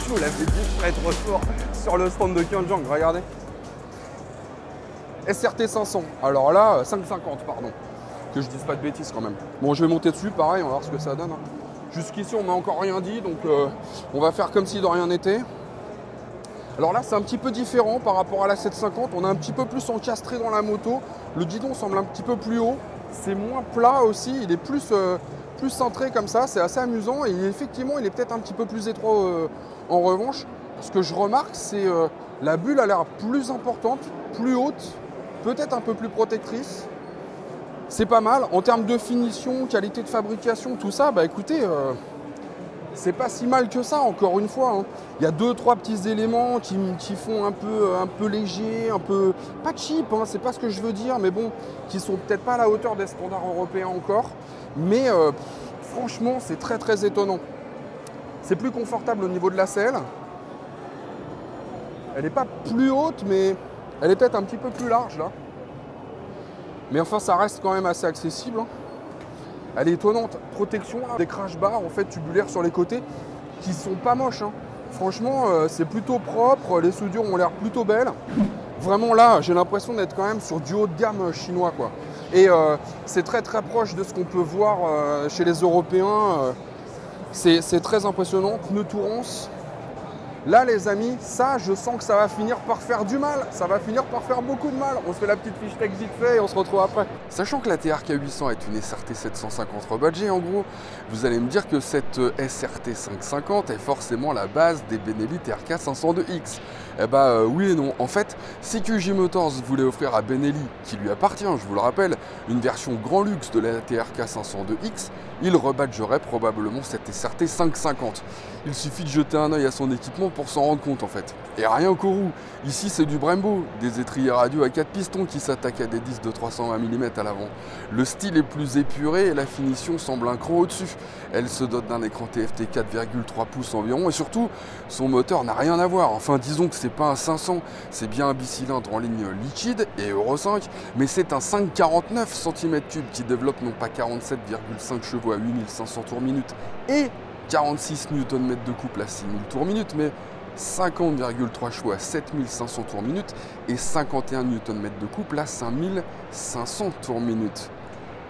vous l'avez dit, je serai de retour sur le stand de Kyunjang, regardez. SRT 500, alors là, 550, pardon. Que je dise pas de bêtises quand même. Bon, je vais monter dessus, pareil, on va voir ce que ça donne. Jusqu'ici, on m'a encore rien dit, donc on va faire comme si de rien n'était. Alors là, c'est un petit peu différent par rapport à la 750. On est un petit peu plus encastré dans la moto. Le guidon semble un petit peu plus haut. C'est moins plat aussi. Il est plus centré comme ça. C'est assez amusant. Et effectivement, il est peut-être un petit peu plus étroit en revanche. Ce que je remarque, c'est la bulle a l'air plus importante, plus haute, peut-être un peu plus protectrice. C'est pas mal. En termes de finition, qualité de fabrication, tout ça, bah écoutez... c'est pas si mal que ça, encore une fois. Hein. Il y a 2-3 petits éléments qui font un peu léger, un peu... pas cheap, hein, c'est pas ce que je veux dire, mais bon, qui sont peut-être pas à la hauteur des standards européens encore. Mais franchement, c'est très très étonnant. C'est plus confortable au niveau de la selle. Elle n'est pas plus haute, mais elle est peut-être un petit peu plus large, là. Mais enfin, ça reste quand même assez accessible. Hein. Elle est étonnante. Protection, des crash bars en fait tubulaires sur les côtés qui sont pas moches. Hein. Franchement, c'est plutôt propre. Les soudures ont l'air plutôt belles. Vraiment là, j'ai l'impression d'être quand même sur du haut de gamme chinois, quoi. Et c'est très très proche de ce qu'on peut voir chez les Européens. C'est très impressionnant. Pneus Tourance. Là, les amis, ça, je sens que ça va finir par faire du mal. Ça va finir par faire beaucoup de mal. On se fait la petite fiche texte vite fait et on se retrouve après. Sachant que la TRK 800 est une SRT 750 rebadgée, en gros, vous allez me dire que cette SRT 550 est forcément la base des Benelli TRK 502X. Eh bah oui et non. En fait, si QJ Motors voulait offrir à Benelli, qui lui appartient, je vous le rappelle, une version grand luxe de la TRK 502X, il rebadgerait probablement cette SRT 550. Il suffit de jeter un œil à son équipement pour s'en rendre compte en fait. Et rien qu'aux roues, ici c'est du Brembo, des étriers radio à 4 pistons qui s'attaquent à des disques de 320 mm à l'avant. Le style est plus épuré et la finition semble un cran au-dessus. Elle se dote d'un écran TFT 4,3 pouces environ et surtout, son moteur n'a rien à voir. Enfin disons que c'est pas un 500, c'est bien un bicylindre en ligne liquide et Euro 5, mais c'est un 5,49 cm3 qui développe non pas 47,5 chevaux à 8500 tours minute et 46 Nm de couple à 6000 tours minute, mais 50,3 chevaux à 7500 tours minute et 51 Nm de couple à 5500 tours minute.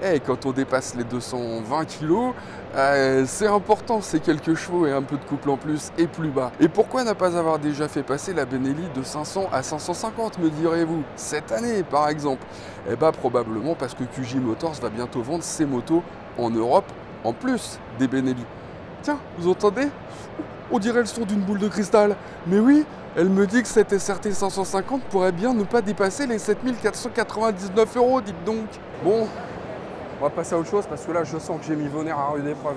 Et quand on dépasse les 220 kg, c'est important, c'est quelques chevaux et un peu de couple en plus et plus bas. Et pourquoi ne pas avoir déjà fait passer la Benelli de 500 à 550, me direz-vous, cette année par exemple? Eh bien probablement parce que QJ Motors va bientôt vendre ses motos en Europe en plus des Benelli. Tiens, vous entendez? On dirait le son d'une boule de cristal. Mais oui, elle me dit que cette SRT 550 pourrait bien ne pas dépasser les 7499 €, dites donc. Bon, on va passer à autre chose parce que là, je sens que j'ai mis vos nerfs à rude épreuve.